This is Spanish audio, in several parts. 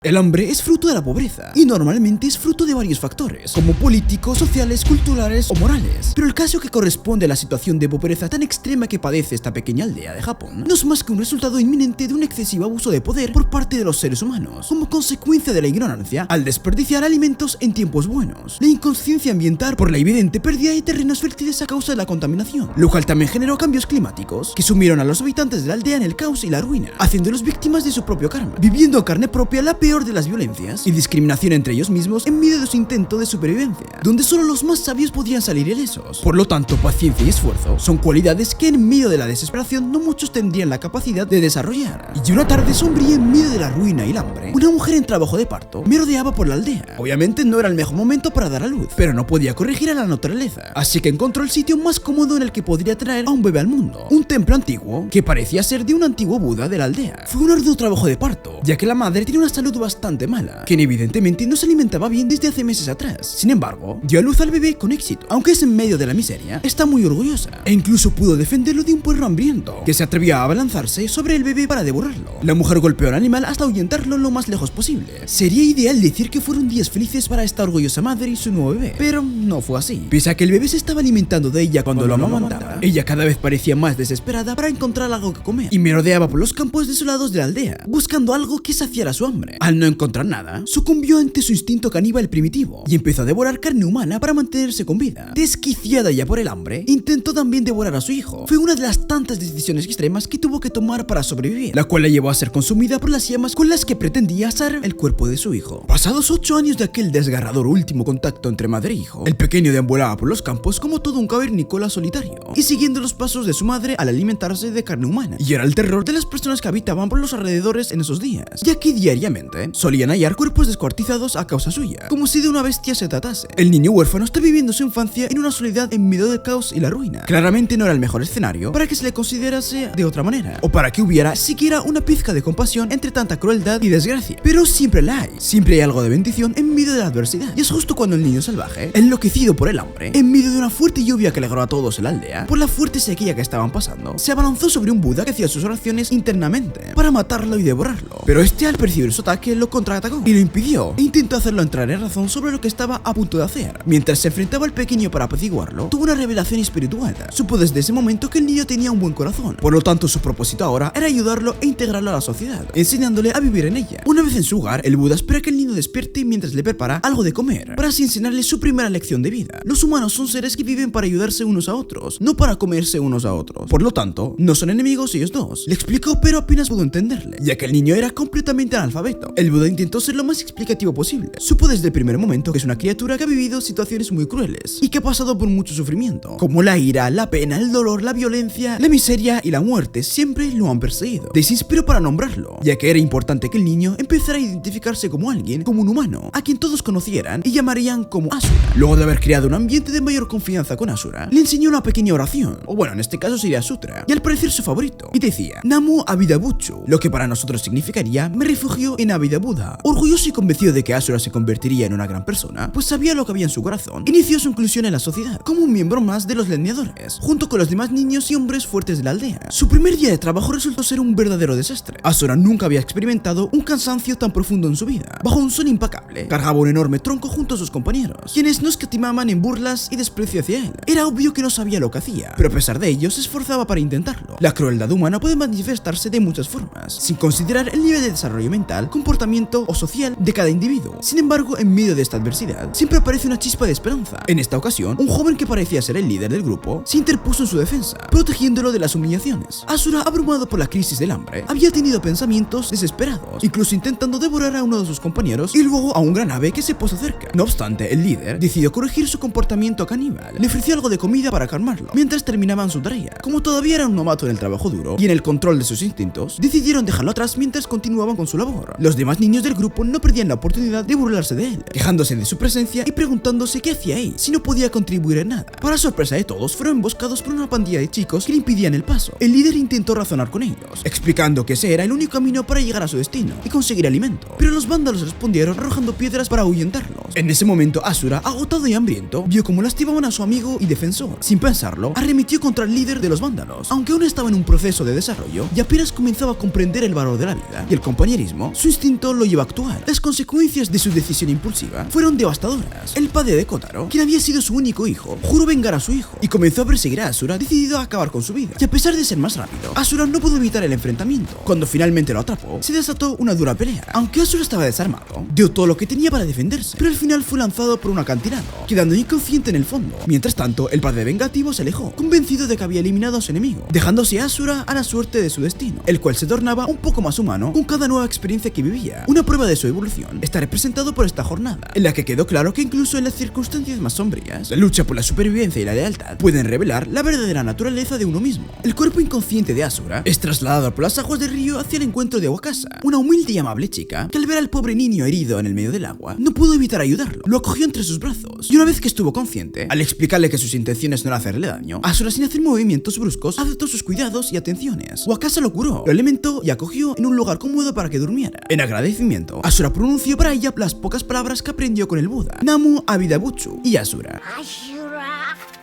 El hambre es fruto de la pobreza y normalmente es fruto de varios factores, como políticos, sociales, culturales o morales. Pero el caso que corresponde a la situación de pobreza tan extrema que padece esta pequeña aldea de Japón no es más que un resultado inminente de un excesivo abuso de poder por parte de los seres humanos, como consecuencia de la ignorancia al desperdiciar alimentos en tiempos buenos, la inconsciencia ambiental por la evidente pérdida de terrenos fértiles a causa de la contaminación, lo cual también generó cambios climáticos que sumieron a los habitantes de la aldea en el caos y la ruina, haciéndolos víctimas de su propio karma, viviendo a carne propia la peor de las violencias y discriminación entre ellos mismos en medio de su intento de supervivencia, donde solo los más sabios podrían salir ilesos. Por lo tanto, paciencia y esfuerzo son cualidades que en medio de la desesperación no muchos tendrían la capacidad de desarrollar. Y una tarde sombría en medio de la ruina y el hambre, una mujer en trabajo de parto merodeaba por la aldea. Obviamente no era el mejor momento para dar a luz, pero no podía corregir a la naturaleza, así que encontró el sitio más cómodo en el que podría traer a un bebé al mundo, un templo antiguo que parecía ser de un antiguo Buda de la aldea. Fue un arduo trabajo de parto, ya que la madre tenía una salud bastante mala, quien evidentemente no se alimentaba bien desde hace meses atrás. Sin embargo, dio a luz al bebé con éxito, aunque es en medio de la miseria, está muy orgullosa, e incluso pudo defenderlo de un perro hambriento, que se atrevió a abalanzarse sobre el bebé para devorarlo. La mujer golpeó al animal hasta ahuyentarlo lo más lejos posible. Sería ideal decir que fueron días felices para esta orgullosa madre y su nuevo bebé, pero no fue así. Pese a que el bebé se estaba alimentando de ella cuando lo amamantaba, ella cada vez parecía más desesperada para encontrar algo que comer, y merodeaba por los campos desolados de la aldea, buscando algo que saciara su hambre. Al no encontrar nada, sucumbió ante su instinto caníbal primitivo y empezó a devorar carne humana para mantenerse con vida. Desquiciada ya por el hambre, intentó también devorar a su hijo. Fue una de las tantas decisiones extremas que tuvo que tomar para sobrevivir, la cual la llevó a ser consumida por las llamas con las que pretendía asar el cuerpo de su hijo. Pasados 8 años de aquel desgarrador último contacto entre madre e hijo, el pequeño deambulaba por los campos como todo un cavernícola solitario y siguiendo los pasos de su madre al alimentarse de carne humana, y era el terror de las personas que habitaban por los alrededores en esos días, ya que diariamente solían hallar cuerpos descuartizados a causa suya, como si de una bestia se tratase. El niño huérfano está viviendo su infancia en una soledad en medio del caos y la ruina. Claramente no era el mejor escenario para que se le considerase de otra manera, o para que hubiera siquiera una pizca de compasión entre tanta crueldad y desgracia. Pero siempre la hay, siempre hay algo de bendición en medio de la adversidad. Y es justo cuando el niño salvaje, enloquecido por el hambre, en medio de una fuerte lluvia que alegró a todos en la aldea, por la fuerte sequía que estaban pasando, se abalanzó sobre un Buda que hacía sus oraciones internamente para matarlo y devorarlo. Pero este, al percibir su ataque, lo contraatacó y lo impidió, e intentó hacerlo entrar en razón sobre lo que estaba a punto de hacer. Mientras se enfrentaba al pequeño para apaciguarlo, tuvo una revelación espiritual. Supo desde ese momento que el niño tenía un buen corazón, por lo tanto su propósito ahora era ayudarlo e integrarlo a la sociedad, enseñándole a vivir en ella. Una vez en su hogar, el Buda espera que el niño despierte mientras le prepara algo de comer, para así enseñarle su primera lección de vida. Los humanos son seres que viven para ayudarse unos a otros, no para comerse unos a otros. Por lo tanto, no son enemigos ellos dos. Le explicó, pero apenas pudo entenderle, ya que el niño era completamente analfabeto. El Buda intentó ser lo más explicativo posible. Supo desde el primer momento que es una criatura que ha vivido situaciones muy crueles y que ha pasado por mucho sufrimiento, como la ira, la pena, el dolor, la violencia, la miseria y la muerte siempre lo han perseguido. Se inspiró para nombrarlo, ya que era importante que el niño empezara a identificarse como alguien, como un humano, a quien todos conocieran y llamarían como Asura. Luego de haber creado un ambiente de mayor confianza con Asura, le enseñó una pequeña oración, o bueno, en este caso sería Sutra, y al parecer su favorito, y decía: Namo Amida Butsu, lo que para nosotros significaría: me refugio en Amida Buda. Orgulloso y convencido de que Asura se convertiría en una gran persona, pues sabía lo que había en su corazón, inició su inclusión en la sociedad, como un miembro más de los leñadores, junto con los demás niños y hombres fuertes de la aldea. Su primer día de trabajo resultó ser un verdadero desastre. Asura nunca había experimentado un cansancio tan profundo en su vida. Bajo un sol impecable, cargaba un enorme tronco junto a sus compañeros, quienes no escatimaban en burlas y desprecio hacia él. Era obvio que no sabía lo que hacía, pero a pesar de ello se esforzaba para intentarlo. La crueldad humana puede manifestarse de muchas formas, sin considerar el nivel de desarrollo mental, comportamiento o social de cada individuo. Sin embargo, en medio de esta adversidad, siempre aparece una chispa de esperanza. En esta ocasión, un joven que parecía ser el líder del grupo se interpuso en su defensa, protegiéndolo de las humillaciones. Asura, abrumado por la crisis del hambre, había tenido pensamientos desesperados, incluso intentando devorar a uno de sus compañeros y luego a un gran ave que se posó cerca. No obstante, el líder decidió corregir su comportamiento caníbal. Le ofreció algo de comida para calmarlo, mientras terminaban su tarea. Como todavía era un novato en el trabajo duro y en el control de sus instintos, decidieron dejarlo atrás mientras continuaban con su labor. Los demás niños del grupo no perdían la oportunidad de burlarse de él, quejándose de su presencia y preguntándose qué hacía ahí, si no podía contribuir en nada. Para sorpresa de todos, fueron emboscados por una pandilla de chicos que le impidían el paso. El líder intentó razonar con ellos, explicando que ese era el único camino para llegar a su destino y conseguir alimento, pero los vándalos respondieron arrojando piedras para ahuyentarlos. En ese momento, Asura, agotado y hambriento, vio cómo lastimaban a su amigo y defensor. Sin pensarlo, arremetió contra el líder de los vándalos. Aunque aún estaba en un proceso de desarrollo y apenas comenzaba a comprender el valor de la vida y el compañerismo, su instinto instinto lo lleva a actuar. Las consecuencias de su decisión impulsiva fueron devastadoras. El padre de Kotaro, quien había sido su único hijo, juró vengar a su hijo y comenzó a perseguir a Asura, decidido a acabar con su vida. Y a pesar de ser más rápido, Asura no pudo evitar el enfrentamiento. Cuando finalmente lo atrapó, se desató una dura pelea. Aunque Asura estaba desarmado, dio todo lo que tenía para defenderse, pero al final fue lanzado por un acantilado, quedando inconsciente en el fondo. Mientras tanto, el padre vengativo se alejó, convencido de que había eliminado a su enemigo, dejándose a Asura a la suerte de su destino, el cual se tornaba un poco más humano con cada nueva experiencia que vivía. Una prueba de su evolución está representado por esta jornada, en la que quedó claro que incluso en las circunstancias más sombrías, la lucha por la supervivencia y la lealtad pueden revelar la verdadera naturaleza de uno mismo. El cuerpo inconsciente de Asura es trasladado por las aguas del río hacia el encuentro de Wakasa, una humilde y amable chica que al ver al pobre niño herido en el medio del agua, no pudo evitar ayudarlo. Lo acogió entre sus brazos y una vez que estuvo consciente, al explicarle que sus intenciones no eran hacerle daño, Asura, sin hacer movimientos bruscos, aceptó sus cuidados y atenciones. Wakasa lo curó, lo alimentó y acogió en un lugar cómodo para que durmiera. En agradecimiento, Asura pronunció para ella las pocas palabras que aprendió con el Buda: Namu Amida Butsu y Asura.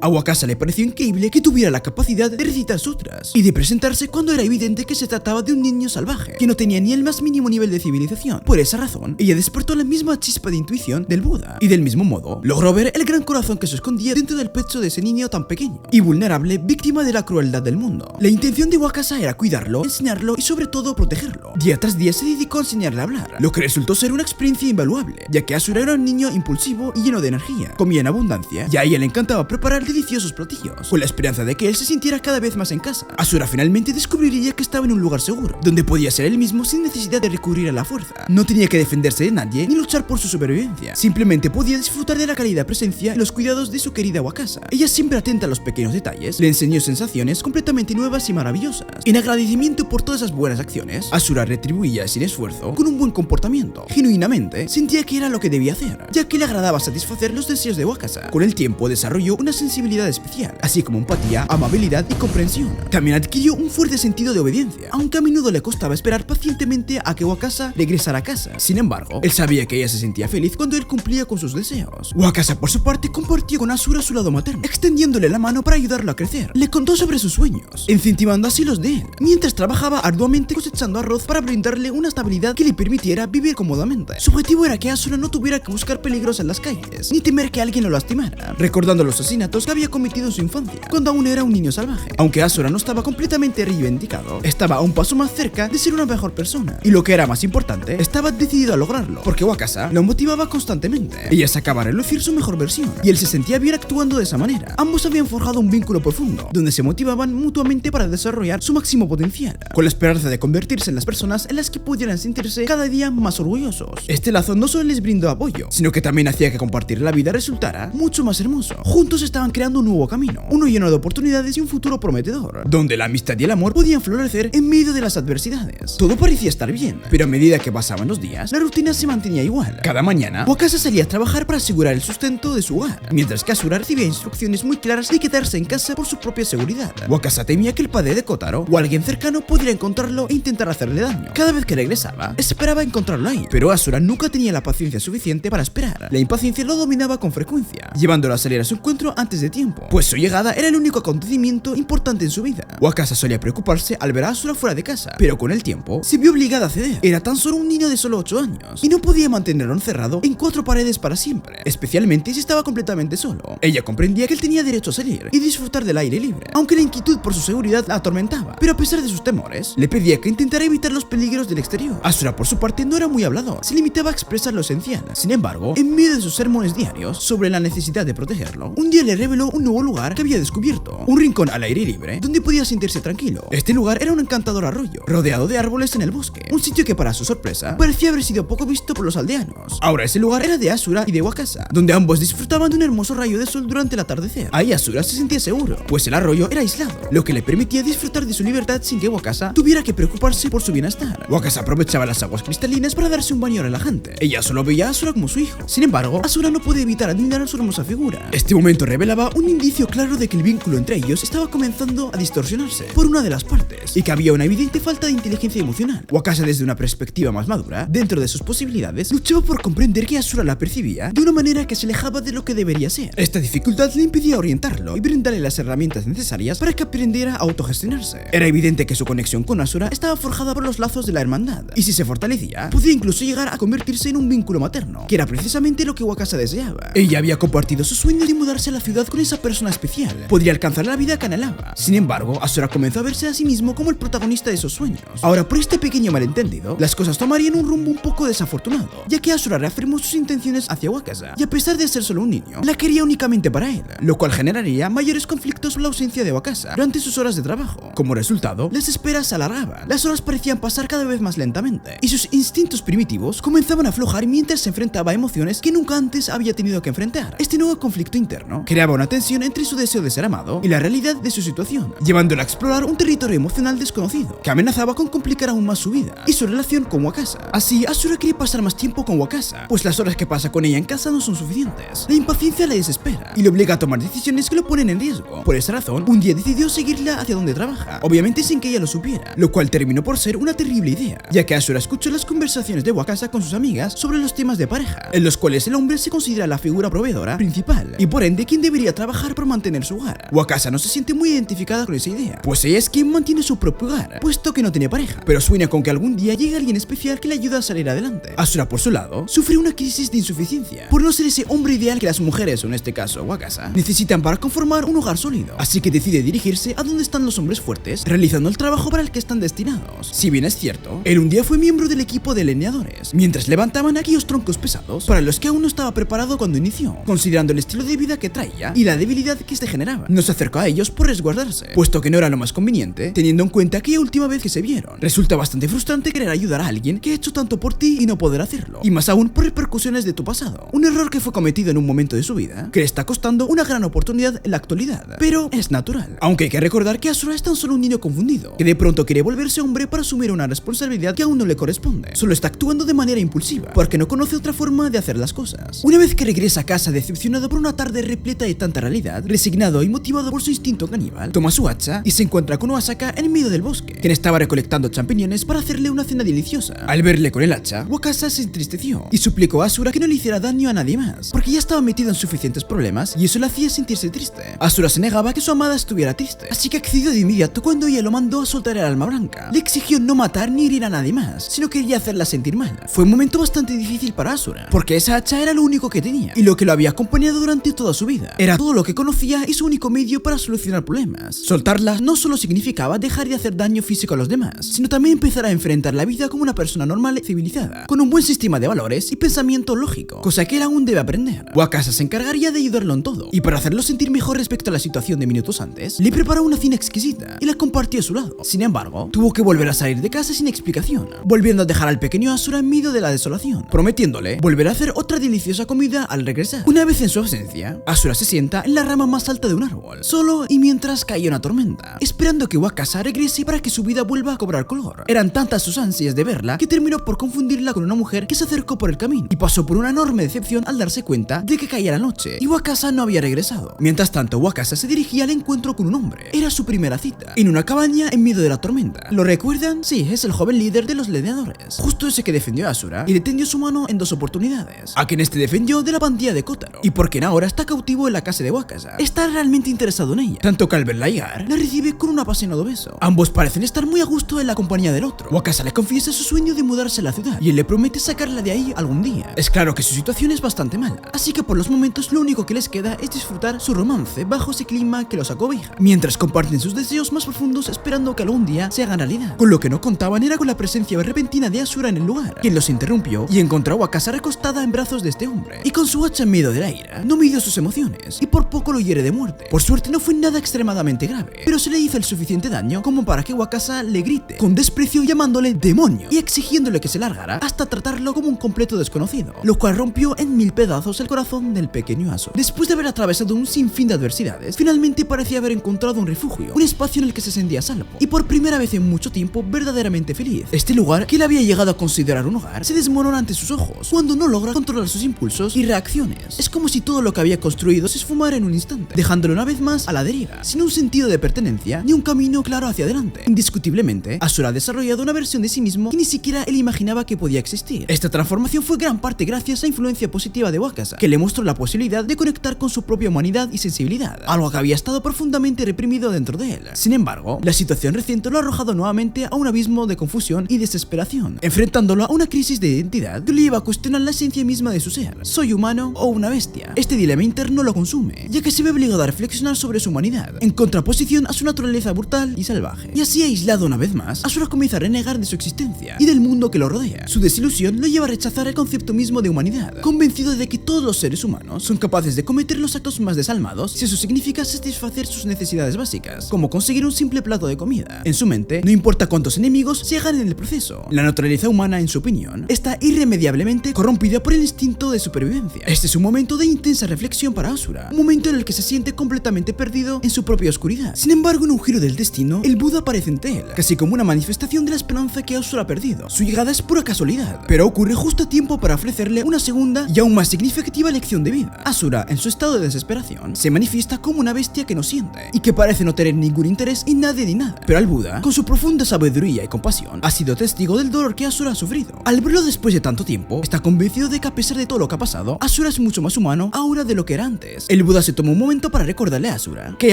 A Wakasa le pareció increíble que tuviera la capacidad de recitar sutras y de presentarse cuando era evidente que se trataba de un niño salvaje que no tenía ni el más mínimo nivel de civilización. Por esa razón, ella despertó la misma chispa de intuición del Buda y del mismo modo logró ver el gran corazón que se escondía dentro del pecho de ese niño tan pequeño y vulnerable, víctima de la crueldad del mundo. La intención de Wakasa era cuidarlo, enseñarlo y sobre todo protegerlo. Día tras día se dedicó a enseñarle a hablar, lo que resultó ser una experiencia invaluable, ya que Asura era un niño impulsivo y lleno de energía, comía en abundancia y a ella le encantaba preparar deliciosos platillos, con la esperanza de que él se sintiera cada vez más en casa. Asura finalmente descubriría que estaba en un lugar seguro, donde podía ser él mismo sin necesidad de recurrir a la fuerza. No tenía que defenderse de nadie ni luchar por su supervivencia, simplemente podía disfrutar de la cálida presencia y los cuidados de su querida Wakasa. Ella, siempre atenta a los pequeños detalles, le enseñó sensaciones completamente nuevas y maravillosas. En agradecimiento por todas esas buenas acciones, Asura retribuía sin esfuerzo con un buen comportamiento. Genuinamente sentía que era lo que debía hacer, ya que le agradaba satisfacer los deseos de Wakasa. Con el tiempo desarrolló una sensibilidad especial, así como empatía, amabilidad y comprensión. También adquirió un fuerte sentido de obediencia, aunque a menudo le costaba esperar pacientemente a que Wakasa regresara a casa. Sin embargo, él sabía que ella se sentía feliz cuando él cumplía con sus deseos. Wakasa, por su parte, compartió con Asura su lado materno, extendiéndole la mano para ayudarlo a crecer. Le contó sobre sus sueños, incentivando así los de él, mientras trabajaba arduamente cosechando arroz para brindarle una estabilidad que le permitiera vivir cómodamente. Su objetivo era que Asura no tuviera que buscar peligros en las calles, ni temer que alguien lo lastimara, recordando los asesinatos que había cometido en su infancia, cuando aún era un niño salvaje. Aunque Asura no estaba completamente reivindicado, estaba a un paso más cerca de ser una mejor persona, y lo que era más importante, estaba decidido a lograrlo, porque Wakasa lo motivaba constantemente. Ella sacaba a relucir su mejor versión, y él se sentía bien actuando de esa manera. Ambos habían forjado un vínculo profundo, donde se motivaban mutuamente para desarrollar su máximo potencial, con la esperanza de convertirse en las personas en las que pudieran sentirse cada día más orgullosos. Este lazo no solo les brindó apoyo, sino que también hacía que compartir la vida resultara mucho más hermoso. Juntos estaban creando un nuevo camino, uno lleno de oportunidades y un futuro prometedor, donde la amistad y el amor podían florecer en medio de las adversidades. Todo parecía estar bien, pero a medida que pasaban los días, la rutina se mantenía igual. Cada mañana, Wakasa salía a trabajar para asegurar el sustento de su hogar, mientras que Asura recibía instrucciones muy claras de quedarse en casa por su propia seguridad. Wakasa temía que el padre de Kotaro o alguien cercano pudiera encontrarlo e intentar hacerle daño. Cada vez que regresaba, esperaba encontrarlo ahí, pero Asura nunca tenía la paciencia suficiente para esperar. La impaciencia lo dominaba con frecuencia, llevándolo a salir a su encuentro antes de tiempo, pues su llegada era el único acontecimiento importante en su vida. Wakasa solía preocuparse al ver a Asura fuera de casa, pero con el tiempo se vio obligada a ceder. Era tan solo un niño de solo 8 años y no podía mantenerlo encerrado en 4 paredes para siempre, especialmente si estaba completamente solo. Ella comprendía que él tenía derecho a salir y disfrutar del aire libre, aunque la inquietud por su seguridad la atormentaba, pero a pesar de sus temores, le pedía que intentara evitar los peligros del exterior. Asura, por su parte, no era muy hablador, se limitaba a expresar lo esencial. Sin embargo, en medio de sus sermones diarios sobre la necesidad de protegerlo, un día le reveló un nuevo lugar que había descubierto, un rincón al aire libre donde podía sentirse tranquilo. Este lugar era un encantador arroyo, rodeado de árboles en el bosque, un sitio que, para su sorpresa, parecía haber sido poco visto por los aldeanos. Ahora ese lugar era de Asura y de Wakasa, donde ambos disfrutaban de un hermoso rayo de sol durante el atardecer. Ahí Asura se sentía seguro, pues el arroyo era aislado, lo que le permitía disfrutar de su libertad sin que Wakasa tuviera que preocuparse por su bienestar. Wakasa aprovechaba las aguas cristalinas para darse un baño relajante. Ella solo veía a Asura como su hijo. Sin embargo, Asura no puede evitar admirar su hermosa figura. Este momento revelaba daba un indicio claro de que el vínculo entre ellos estaba comenzando a distorsionarse por una de las partes y que había una evidente falta de inteligencia emocional. Wakasa, desde una perspectiva más madura, dentro de sus posibilidades, luchaba por comprender que Asura la percibía de una manera que se alejaba de lo que debería ser. Esta dificultad le impedía orientarlo y brindarle las herramientas necesarias para que aprendiera a autogestionarse. Era evidente que su conexión con Asura estaba forjada por los lazos de la hermandad, y si se fortalecía, podía incluso llegar a convertirse en un vínculo materno, que era precisamente lo que Wakasa deseaba. Ella había compartido su sueño de mudarse a la ciudad con esa persona especial. Podría alcanzar la vida que anhelaba. Sin embargo, Asura comenzó a verse a sí mismo como el protagonista de esos sueños. Ahora, por este pequeño malentendido, las cosas tomarían un rumbo un poco desafortunado, ya que Asura reafirmó sus intenciones hacia Wakasa, y a pesar de ser solo un niño, la quería únicamente para él, lo cual generaría mayores conflictos por la ausencia de Wakasa durante sus horas de trabajo. Como resultado, las esperas se alargaban, las horas parecían pasar cada vez más lentamente, y sus instintos primitivos comenzaban a aflojar mientras se enfrentaba a emociones que nunca antes había tenido que enfrentar. Este nuevo conflicto interno creaba una tensión entre su deseo de ser amado y la realidad de su situación, llevándola a explorar un territorio emocional desconocido que amenazaba con complicar aún más su vida y su relación con Wakasa. Así, Asura quería pasar más tiempo con Wakasa, pues las horas que pasa con ella en casa no son suficientes. La impaciencia la desespera y le obliga a tomar decisiones que lo ponen en riesgo. Por esa razón, un día decidió seguirla hacia donde trabaja, obviamente sin que ella lo supiera, lo cual terminó por ser una terrible idea, ya que Asura escuchó las conversaciones de Wakasa con sus amigas sobre los temas de pareja, en los cuales el hombre se considera la figura proveedora principal y por ende quien debería trabajar por mantener su hogar. Wakasa no se siente muy identificada con esa idea, pues ella es quien mantiene su propio hogar, puesto que no tiene pareja, pero sueña con que algún día llegue alguien especial que le ayude a salir adelante. Asura, por su lado, sufre una crisis de insuficiencia por no ser ese hombre ideal que las mujeres, o en este caso Wakasa, necesitan para conformar un hogar sólido, así que decide dirigirse a donde están los hombres fuertes, realizando el trabajo para el que están destinados. Si bien es cierto, él un día fue miembro del equipo de leñadores, mientras levantaban aquellos troncos pesados para los que aún no estaba preparado cuando inició, considerando el estilo de vida que traía y la debilidad que este generaba. No se acercó a ellos por resguardarse, puesto que no era lo más conveniente, teniendo en cuenta aquella última vez que se vieron. Resulta bastante frustrante querer ayudar a alguien que ha hecho tanto por ti y no poder hacerlo, y más aún por repercusiones de tu pasado. Un error que fue cometido en un momento de su vida, que le está costando una gran oportunidad en la actualidad, pero es natural. Aunque hay que recordar que Asura es tan solo un niño confundido, que de pronto quiere volverse hombre para asumir una responsabilidad que aún no le corresponde. Solo está actuando de manera impulsiva, porque no conoce otra forma de hacer las cosas. Una vez que regresa a casa decepcionado por una tarde repleta de tanta realidad, resignado y motivado por su instinto caníbal, toma su hacha y se encuentra con Oasaka en medio del bosque, quien estaba recolectando champiñones para hacerle una cena deliciosa. Al verle con el hacha, Wakasa se entristeció y suplicó a Asura que no le hiciera daño a nadie más, porque ya estaba metido en suficientes problemas y eso le hacía sentirse triste. Asura se negaba a que su amada estuviera triste, así que accedió de inmediato cuando ella lo mandó a soltar el alma blanca. Le exigió no matar ni herir a nadie más, sino quería hacerla sentir mal. Fue un momento bastante difícil para Asura, porque esa hacha era lo único que tenía y lo que lo había acompañado durante toda su vida. Era todo lo que conocía y su único medio para solucionar problemas. Soltarla no solo significaba dejar de hacer daño físico a los demás, sino también empezar a enfrentar la vida como una persona normal y civilizada, con un buen sistema de valores y pensamiento lógico, cosa que él aún debe aprender. Wakasa se encargaría de ayudarlo en todo, y para hacerlo sentir mejor respecto a la situación de minutos antes, le preparó una cena exquisita y la compartió a su lado. Sin embargo, tuvo que volver a salir de casa sin explicación, volviendo a dejar al pequeño Asura en medio de la desolación, prometiéndole volver a hacer otra deliciosa comida al regresar. Una vez en su ausencia, Asura se sienta en la rama más alta de un árbol, solo y mientras caía una tormenta, esperando que Wakasa regrese para que su vida vuelva a cobrar color. Eran tantas sus ansias de verla que terminó por confundirla con una mujer que se acercó por el camino y pasó por una enorme decepción al darse cuenta de que caía la noche y Wakasa no había regresado. Mientras tanto, Wakasa se dirigía al encuentro con un hombre. Era su primera cita, en una cabaña en medio de la tormenta. ¿Lo recuerdan? Sí, es el joven líder de los leñadores, justo ese que defendió a Asura y le tendió su mano en dos oportunidades, a quien este defendió de la pandilla de Kotaro, y por quien ahora está cautivo en la casa de Wakasa. Está realmente interesado en ella, tanto que al verla llegar, la recibe con un apasionado beso. Ambos parecen estar muy a gusto en la compañía del otro. Wakasa le confiesa su sueño de mudarse a la ciudad y él le promete sacarla de ahí algún día. Es claro que su situación es bastante mala, así que por los momentos lo único que les queda es disfrutar su romance bajo ese clima que los acobija, mientras comparten sus deseos más profundos esperando que algún día se hagan realidad. Con lo que no contaban era con la presencia repentina de Asura en el lugar, quien los interrumpió y encontró a Wakasa recostada en brazos de este hombre, y con su hacha en medio de la ira, no midió sus emociones y por poco lo hiere de muerte. Por suerte no fue nada extremadamente grave, pero se le hizo el suficiente daño como para que Wakasa le grite con desprecio llamándole demonio y exigiéndole que se largara hasta tratarlo como un completo desconocido, lo cual rompió en mil pedazos el corazón del pequeño Asura. Después de haber atravesado un sinfín de adversidades, finalmente parecía haber encontrado un refugio, un espacio en el que se sentía a salvo y por primera vez en mucho tiempo verdaderamente feliz. Este lugar, que él había llegado a considerar un hogar, se desmorona ante sus ojos cuando no logra controlar sus impulsos y reacciones. Es como si todo lo que había construido se esfumar en un instante, dejándolo una vez más a la deriva, sin un sentido de pertenencia ni un camino claro hacia adelante. Indiscutiblemente, Asura ha desarrollado una versión de sí mismo que ni siquiera él imaginaba que podía existir. Esta transformación fue gran parte gracias a la influencia positiva de Wakasa, que le mostró la posibilidad de conectar con su propia humanidad y sensibilidad, algo que había estado profundamente reprimido dentro de él. Sin embargo, la situación reciente lo ha arrojado nuevamente a un abismo de confusión y desesperación, enfrentándolo a una crisis de identidad que le lleva a cuestionar la esencia misma de su ser. ¿Soy humano o una bestia? Este dilema interno lo consume, ya que se ve obligado a reflexionar sobre su humanidad, en contraposición a su naturaleza brutal y salvaje. Y así, aislado una vez más, Asura comienza a renegar de su existencia y del mundo que lo rodea. Su desilusión lo lleva a rechazar el concepto mismo de humanidad, convencido de que todos los seres humanos son capaces de cometer los actos más desalmados si eso significa satisfacer sus necesidades básicas, como conseguir un simple plato de comida. En su mente, no importa cuántos enemigos se hagan en el proceso. La naturaleza humana, en su opinión, está irremediablemente corrompida por el instinto de supervivencia. Este es un momento de intensa reflexión para Asura, un momento en el que se siente completamente perdido en su propia oscuridad. Sin embargo, en un giro del destino, el Buda aparece ante él, casi como una manifestación de la esperanza que Asura ha perdido. Su llegada es pura casualidad, pero ocurre justo a tiempo para ofrecerle una segunda y aún más significativa lección de vida. Asura, en su estado de desesperación, se manifiesta como una bestia que no siente y que parece no tener ningún interés en nadie ni nada. Pero el Buda, con su profunda sabiduría y compasión, ha sido testigo del dolor que Asura ha sufrido. Al verlo después de tanto tiempo, está convencido de que a pesar de todo lo que ha pasado, Asura es mucho más humano ahora de lo que era antes. El Buda se toma un momento para recordarle a Asura que hay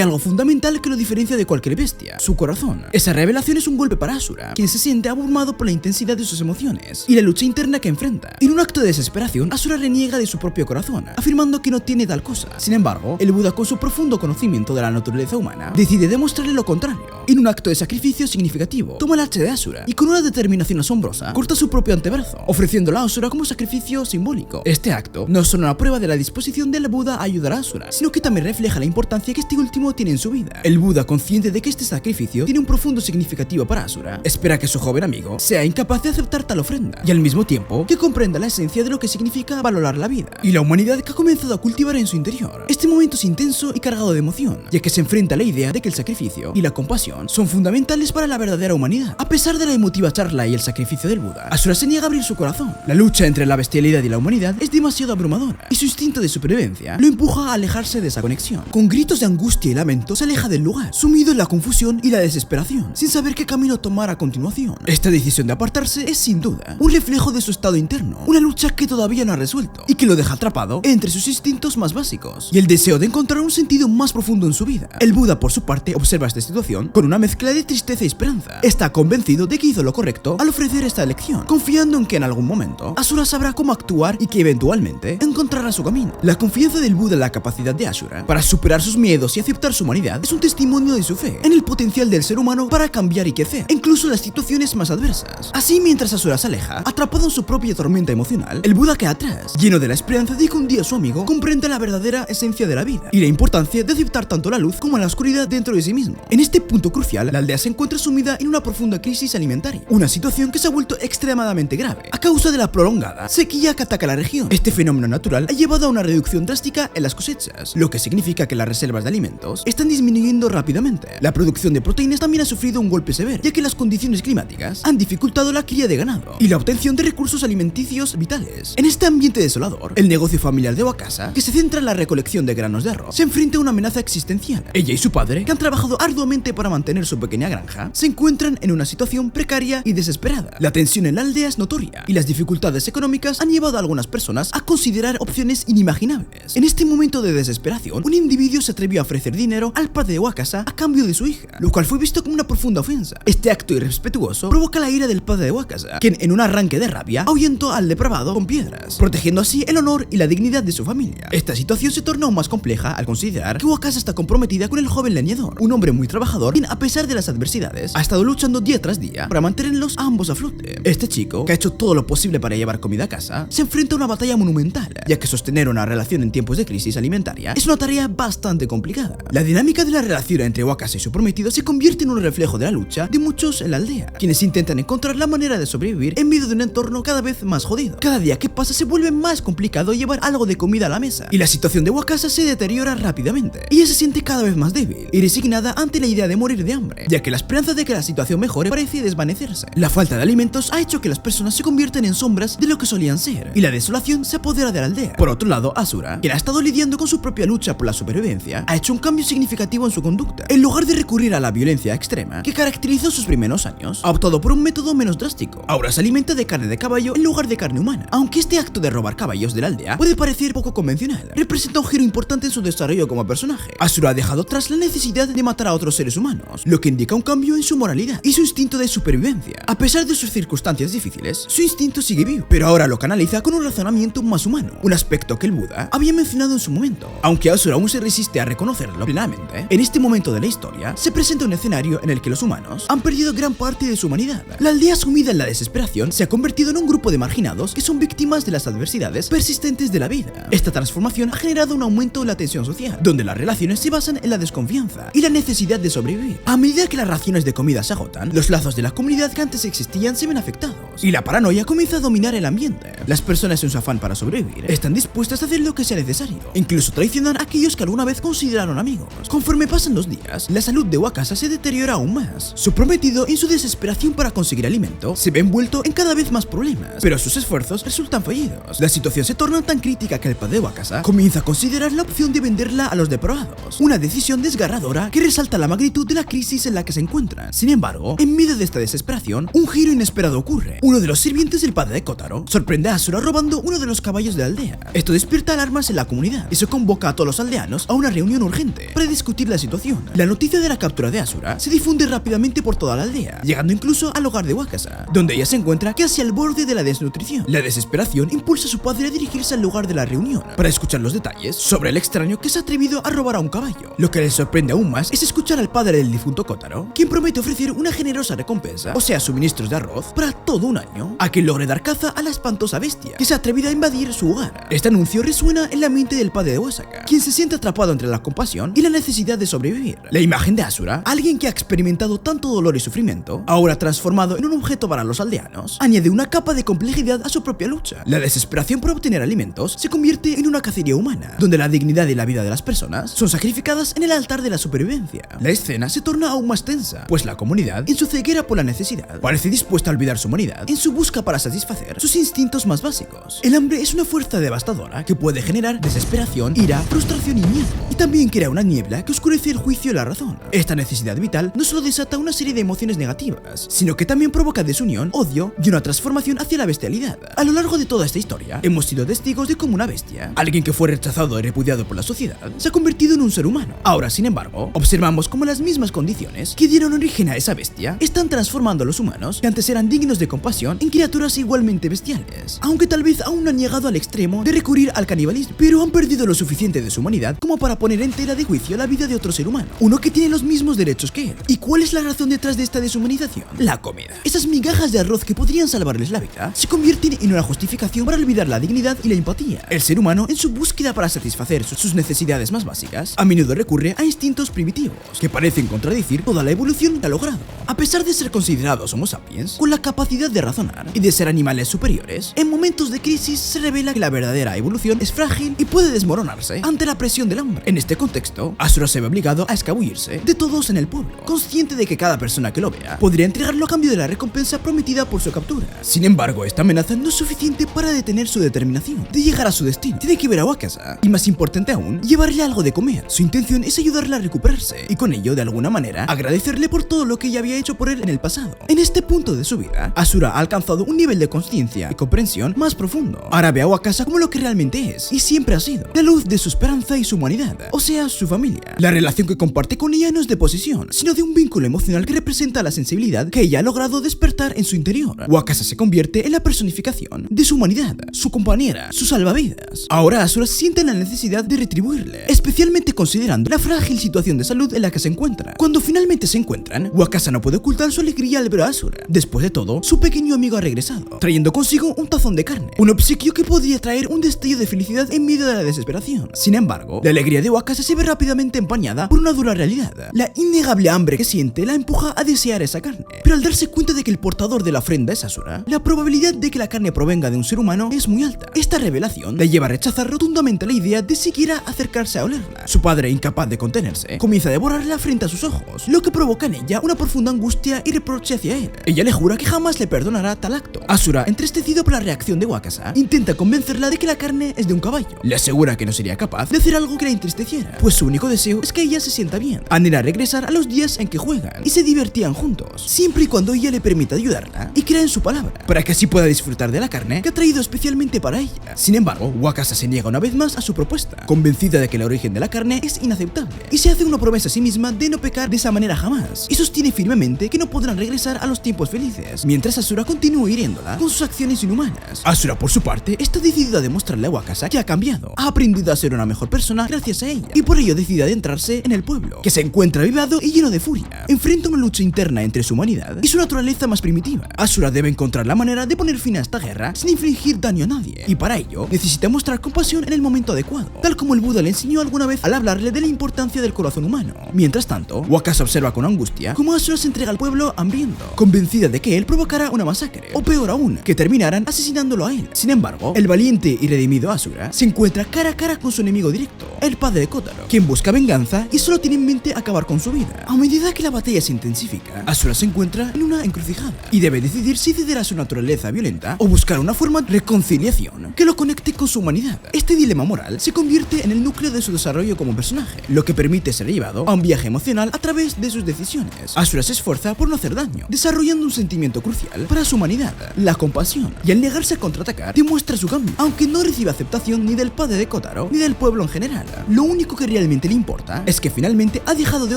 algo fundamental que lo diferencia de cualquier bestia: su corazón. Esa revelación es un golpe para Asura, quien se siente abrumado por la intensidad de sus emociones y la lucha interna que enfrenta. En un acto de desesperación, Asura reniega de su propio corazón, afirmando que no tiene tal cosa. Sin embargo, el Buda, con su profundo conocimiento de la naturaleza humana, decide demostrarle lo contrario. En un acto de sacrificio significativo, toma el hacha de Asura y con una determinación asombrosa corta su propio antebrazo, ofreciéndolo a Asura como sacrificio simbólico. Este acto no es solo una prueba de la disposición del Buda a ayudar a Asura, sino que también refleja la importancia que este último tiene en su vida. El Buda, consciente de que este sacrificio tiene un profundo significativo para Asura, espera que su joven amigo sea incapaz de aceptar tal ofrenda y al mismo tiempo que comprenda la esencia de lo que significa valorar la vida y la humanidad que ha comenzado a cultivar en su interior. Este momento es intenso y cargado de emoción, ya que se enfrenta a la idea de que el sacrificio y la compasión son fundamentales para la verdadera humanidad. A pesar de la emotiva charla y el sacrificio del Buda, Asura se niega a abrir su corazón. La lucha entre la bestialidad y la humanidad es demasiado abrumadora y su instinto de supervivencia lo empuja a alejarse de esa conexión. Con gritos de angustia y lamento se aleja del lugar, sumido en la confusión y la desesperación, sin saber qué camino tomar a continuación. Esta decisión de apartarse es sin duda un reflejo de su estado interno, una lucha que todavía no ha resuelto y que lo deja atrapado entre sus instintos más básicos y el deseo de encontrar un sentido más profundo en su vida. El Buda, por su parte, observa esta situación con una mezcla de tristeza y esperanza. Está convencido de que hizo lo correcto al ofrecer esta elección, confiando en que en algún momento Asura sabrá cómo actuar y que eventualmente encontrará su camino. La confianza del Buda en la capacidad de Asura para superar sus miedos y aceptar su humanidad es un testimonio de su fe en el potencial del ser humano para cambiar y crecer, incluso en las situaciones más adversas. Así, mientras Asura se aleja, atrapado en su propia tormenta emocional, el Buda queda atrás, lleno de la esperanza de que un día su amigo comprenda la verdadera esencia de la vida y la importancia de aceptar tanto la luz como la oscuridad dentro de sí mismo. En este punto crucial, la aldea se encuentra sumida en una profunda crisis alimentaria, una situación que se ha vuelto extremadamente grave a causa de la prolongada sequía que ataca la región. Este fenómeno natural ha llevado a una reducción drástica en las cosechas, lo que significa que las reservas de alimentos están disminuyendo rápidamente. La producción de proteínas también ha sufrido un golpe severo, ya que las condiciones climáticas han dificultado la cría de ganado y la obtención de recursos alimenticios vitales. En este ambiente desolador, el negocio familiar de Wakasa, que se centra en la recolección de granos de arroz, se enfrenta a una amenaza existencial. Ella y su padre, que han trabajado arduamente para mantener su pequeña granja, se encuentran en una situación precaria y desesperada. La tensión en la aldea es notoria y las dificultades económicas han llevado a algunas personas a considerar opciones inimaginables. En este momento de desesperación, un individuo se atrevió a ofrecer dinero al padre de Wakasa a cambio de su hija, lo cual fue visto como una profunda ofensa. Este acto irrespetuoso provoca la ira del padre de Wakasa, quien en un arranque de rabia ahuyentó al depravado con piedras, protegiendo así el honor y la dignidad de su familia. Esta situación se torna aún más compleja al considerar que Wakasa está comprometida con el joven leñador, un hombre muy trabajador quien, a pesar de las adversidades, ha estado luchando día tras día para mantenerlos a ambos a flote. Este chico, que ha hecho todo lo posible para llevar comida a casa, se enfrenta a una batalla monumental, ya que sostener una relación en tiempos de crisis alimentaria es una tarea bastante complicada. La dinámica de la relación entre Wakasa y su prometido se convierte en un reflejo de la lucha de muchos en la aldea, quienes intentan encontrar la manera de sobrevivir en medio de un entorno cada vez más jodido. Cada día que pasa se vuelve más complicado llevar algo de comida a la mesa, y la situación de Wakasa se deteriora rápidamente. Ella se siente cada vez más débil y resignada ante la idea de morir de hambre, ya que la esperanza de que la situación mejore parece desvanecerse. La falta de alimentos ha hecho que las personas se conviertan en sombras de lo que solían ser, y la desolación se apodera de la aldea. Por otro lado, Asura, quien ha estado lidiando con con su propia lucha por la supervivencia, ha hecho un cambio significativo en su conducta. En lugar de recurrir a la violencia extrema que caracterizó sus primeros años, ha optado por un método menos drástico. Ahora se alimenta de carne de caballo en lugar de carne humana. Aunque este acto de robar caballos de la aldea puede parecer poco convencional, representa un giro importante en su desarrollo como personaje. Asura ha dejado atrás la necesidad de matar a otros seres humanos, lo que indica un cambio en su moralidad y su instinto de supervivencia. A pesar de sus circunstancias difíciles, su instinto sigue vivo, pero ahora lo canaliza con un razonamiento más humano, un aspecto que el Buda había mencionado en su momento. Aunque Asura aún se resiste a reconocerlo plenamente, en este momento de la historia se presenta un escenario en el que los humanos han perdido gran parte de su humanidad. La aldea, sumida en la desesperación, se ha convertido en un grupo de marginados que son víctimas de las adversidades persistentes de la vida. Esta transformación ha generado un aumento en la tensión social, donde las relaciones se basan en la desconfianza y la necesidad de sobrevivir. A medida que las raciones de comida se agotan, los lazos de la comunidad que antes existían se ven afectados y la paranoia comienza a dominar el ambiente. Las personas, en su afán para sobrevivir, están dispuestas a hacer lo que sea necesario, incluso traicionan a aquellos que alguna vez consideraron amigos. Conforme pasan los días, la salud de Wakasa se deteriora aún más. Su prometido, en su desesperación para conseguir alimento, se ve envuelto en cada vez más problemas, pero sus esfuerzos resultan fallidos. La situación se torna tan crítica que el padre de Wakasa comienza a considerar la opción de venderla a los depravados, una decisión desgarradora que resalta la magnitud de la crisis en la que se encuentran. Sin embargo, en medio de esta desesperación, un giro inesperado ocurre. Uno de los sirvientes del padre de Kotaro sorprende a Asura robando uno de los caballos de la aldea. Esto despierta alarmas en la comunidad y se convoca a todos los aldeanos a una reunión urgente para discutir la situación. La noticia de la captura de Asura se difunde rápidamente por toda la aldea, llegando incluso al hogar de Wakasa, donde ella se encuentra casi al borde de la desnutrición. La desesperación impulsa a su padre a dirigirse al lugar de la reunión para escuchar los detalles sobre el extraño que se ha atrevido a robar a un caballo. Lo que le sorprende aún más es escuchar al padre del difunto Kotaro, quien promete ofrecer una generosa recompensa, o sea, suministros de arroz, para todo un año, a quien logre dar caza a la espantosa bestia que se ha atrevido a invadir su hogar. Este anuncio resuena en la mente del padre de Osaka, quien se siente atrapado entre la compasión y la necesidad de sobrevivir. La imagen de Asura, alguien que ha experimentado tanto dolor y sufrimiento, ahora transformado en un objeto para los aldeanos, añade una capa de complejidad a su propia lucha. La desesperación por obtener alimentos se convierte en una cacería humana, donde la dignidad y la vida de las personas son sacrificadas en el altar de la supervivencia. La escena se torna aún más tensa, pues la comunidad, en su ceguera por la necesidad, parece dispuesta a olvidar su humanidad en su busca para satisfacer sus instintos más básicos. El hambre es una fuerza devastadora que puede generar desesperación, ira, frustración y miedo, y también crea una niebla que oscurece el juicio y la razón. Esta necesidad vital no solo desata una serie de emociones negativas, sino que también provoca desunión, odio y una transformación hacia la bestialidad. A lo largo de toda esta historia, hemos sido testigos de cómo una bestia, alguien que fue rechazado y repudiado por la sociedad, se ha convertido en un ser humano. Ahora, sin embargo, observamos cómo las mismas condiciones que dieron origen a esa bestia están transformando a los humanos, que antes eran dignos de compasión, en criaturas igualmente bestiales, aunque tal vez aún no han llegado al extremo de recurrir al canibalismo, pero han perdido lo suficiente de su humanidad como para poner en tela de juicio la vida de otro ser humano, uno que tiene los mismos derechos que él. ¿Y cuál es la razón detrás de esta deshumanización? La comida. Esas migajas de arroz que podrían salvarles la vida se convierten en una justificación para olvidar la dignidad y la empatía. El ser humano, en su búsqueda para satisfacer sus necesidades más básicas, a menudo recurre a instintos primitivos que parecen contradecir toda la evolución que ha logrado. A pesar de ser considerados Homo sapiens, con la capacidad de razonar y de ser animales superiores, en momentos de crisis se revela que la verdadera evolución es frágil y puede desmoronarse ante la presión del hambre. En este contexto, Asura se ve obligado a escabullirse de todos en el pueblo, consciente de que cada persona que lo vea podría entregarlo a cambio de la recompensa prometida por su captura. Sin embargo, esta amenaza no es suficiente para detener su determinación de llegar a su destino. Tiene que ver a Wakasa y, más importante aún, llevarle algo de comer. Su intención es ayudarle a recuperarse y con ello, de alguna manera, agradecerle por todo lo que ella había hecho por él en el pasado. En este punto de su vida, Asura ha alcanzado un nivel de conciencia y comprensión más profundo. Ahora ve a Wakasa como lo que realmente es y siempre ha sido: la luz de su esperanza y su humanidad, o sea, su familia. La relación que comparte con ella no es de posesión, sino de un vínculo emocional que representa la sensibilidad que ella ha logrado despertar en su interior. Wakasa se convierte en la personificación de su humanidad, su compañera, su salvavidas. Ahora Asura siente la necesidad de retribuirle, especialmente considerando la frágil situación de salud en la que se encuentra. Cuando finalmente se encuentran, Wakasa no puede ocultar su alegría al ver a Asura. Después de todo, su pequeño amigo ha regresado, trayendo consigo un tazón de carne, un obsequio que podría traer un destello de felicidad en medio de la desesperación. Sin embargo, la alegría de Wakasa se ve rápidamente empañada por una dura realidad. La innegable hambre que siente la empuja a desear esa carne, pero al darse cuenta de que el portador de la ofrenda es Asura, la probabilidad de que la carne provenga de un ser humano es muy alta. Esta revelación la lleva a rechazar rotundamente la idea de siquiera acercarse a olerla. Su padre, incapaz de contenerse, comienza a devorarla frente a sus ojos, lo que provoca en ella una profunda angustia y reproche hacia él. Ella le jura que jamás le perdonará tal acto. Asura, entristecido por la reacción de Wakasa, intenta convencerla de que la carne es de un caballo. Le asegura que no sería capaz de hacer algo que la entristeciera, pues su único deseo es que ella se sienta bien. Anhela regresar a los días en que juegan y se divertían juntos, siempre y cuando ella le permita ayudarla y crea en su palabra, para que así pueda disfrutar de la carne que ha traído especialmente para ella. Sin embargo, Wakasa se niega una vez más a su propuesta, convencida de que el origen de la carne es inaceptable, y se hace una promesa a sí misma de no pecar de esa manera jamás, y sostiene firmemente que no podrán regresar a los tiempos felices, mientras Asura continúa hiriéndola con sus acciones inhumanas. Asura, por su parte, está decidida a demostrarle a Wakasa que ha cambiado, ha aprendido a ser una mejor persona gracias a ella, y por ello decide adentrarse en el pueblo, que se encuentra avivado y lleno de furia. Enfrenta una lucha interna entre su humanidad y su naturaleza más primitiva. Asura debe encontrar la manera de poner fin a esta guerra sin infligir daño a nadie, y para ello necesita mostrar compasión en el momento adecuado, tal como el Buda le enseñó alguna vez al hablarle de la importancia del corazón humano. Mientras tanto, Wakasa observa con angustia cómo Asura se entrega al pueblo hambriento, convencida de que él provocará una masacre, o peor aún, que terminarán asesinándolo a él. Sin embargo, el valiente y redimido Asura se encuentra cara a cara con su enemigo directo, el padre de Kotaro, quien busca venganza y solo tiene en mente acabar con su vida. A medida que la batalla se intensifica, Asura se encuentra en una encrucijada y debe decidir si ceder a su naturaleza violenta o buscar una forma de reconciliación que lo conecte con su humanidad. Este dilema moral se convierte en el núcleo de su desarrollo como personaje, lo que permite ser llevado a un viaje emocional a través de sus decisiones. Asura se esfuerza por no hacer daño, desarrollando un sentimiento crucial para su humanidad, la compasión, y al negarse a contraatacar demuestra su cambio, aunque no recibe aceptación ni del padre de Kotaro ni del pueblo en general. Lo único que realmente le importa es que finalmente ha dejado de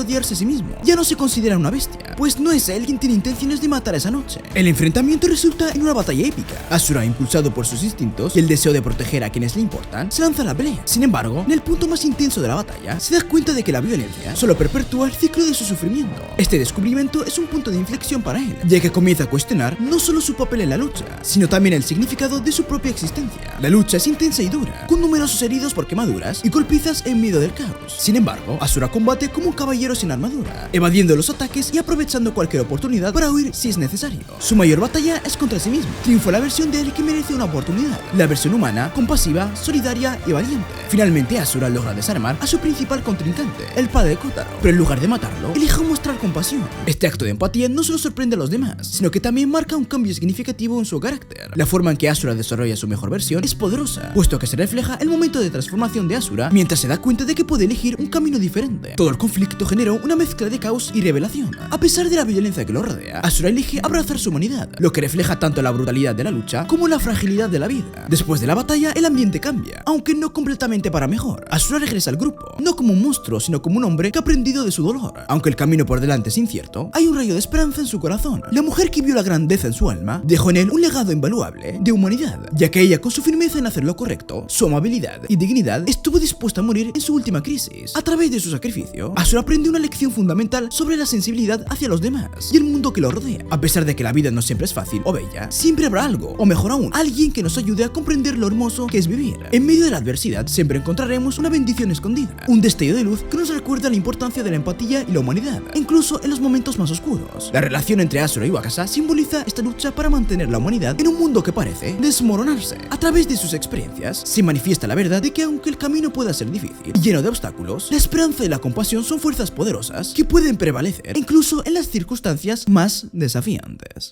odiarse a sí mismo. Ya no se considera una bestia, pues no es él quien tiene intenciones de matar esa noche. El enfrentamiento resulta en una batalla épica. Asura, impulsado por sus instintos y el deseo de proteger a quienes le importan, se lanza a la pelea. Sin embargo, en el punto más intenso de la batalla, se da cuenta de que la violencia solo perpetúa el ciclo de su sufrimiento. Este descubrimiento es un punto de inflexión para él, ya que comienza a cuestionar no solo su papel en la lucha, sino también el significado de su propia existencia. La lucha es intensa y dura, con numerosos heridos por quemaduras y golpizas en medio del caos. Sin embargo, Asura combate como un caballero sin armadura, evadiendo los ataques y aprovechando cualquier oportunidad para huir si es necesario. Su mayor batalla es contra sí mismo. Triunfa la versión de él que merece una oportunidad, la versión humana, compasiva, solidaria y valiente. Finalmente, Asura logra desarmar a su principal contrincante, el padre de Kotaro, pero en lugar de matarlo, elige mostrar compasión. Este acto de empatía no solo sorprende a los demás, sino que también marca un cambio significativo en su carácter. La forma en que Asura desarrolla su mejor versión es poderosa, puesto que se refleja el momento de transformación de Asura mientras se da cuenta de que puede elegir un camino diferente. Todo el conflicto generó una mezcla de caos y revelación. A pesar de la violencia que lo rodea, Asura elige abrazar su humanidad, lo que refleja tanto la brutalidad de la lucha como la fragilidad de la vida. Después de la batalla, el ambiente cambia, aunque no completamente para mejor. Asura regresa al grupo, no como un monstruo, sino como un hombre que ha aprendido de su dolor. Aunque el camino por delante es incierto, hay un rayo de esperanza en su corazón. La mujer que vio la grandeza en su alma dejó en él un legado invaluable de humanidad, ya que ella, con su firmeza en hacer lo correcto, su amabilidad y dignidad, estuvo dispuesta a morir en su última crisis. A través de su sacrificio, Asura aprende una lección fundamental sobre la sensibilidad hacia los demás y el mundo que lo rodea. A pesar de que la vida no siempre es fácil o bella, siempre habrá algo, o mejor aún, alguien que nos ayude a comprender lo hermoso que es vivir. En medio de la adversidad siempre encontraremos una bendición escondida, un destello de luz que nos recuerda la importancia de la empatía y la humanidad, incluso en los momentos más oscuros. La relación entre Asura y Wakasa simboliza esta lucha para mantener la humanidad en un mundo que parece desmoronarse. A través de sus experiencias se manifiesta la verdad de que aunque el camino pueda ser difícil y lleno de obstáculos, la esperanza y la compasión son fuerzas poderosas que pueden prevalecer incluso en las circunstancias más desafiantes.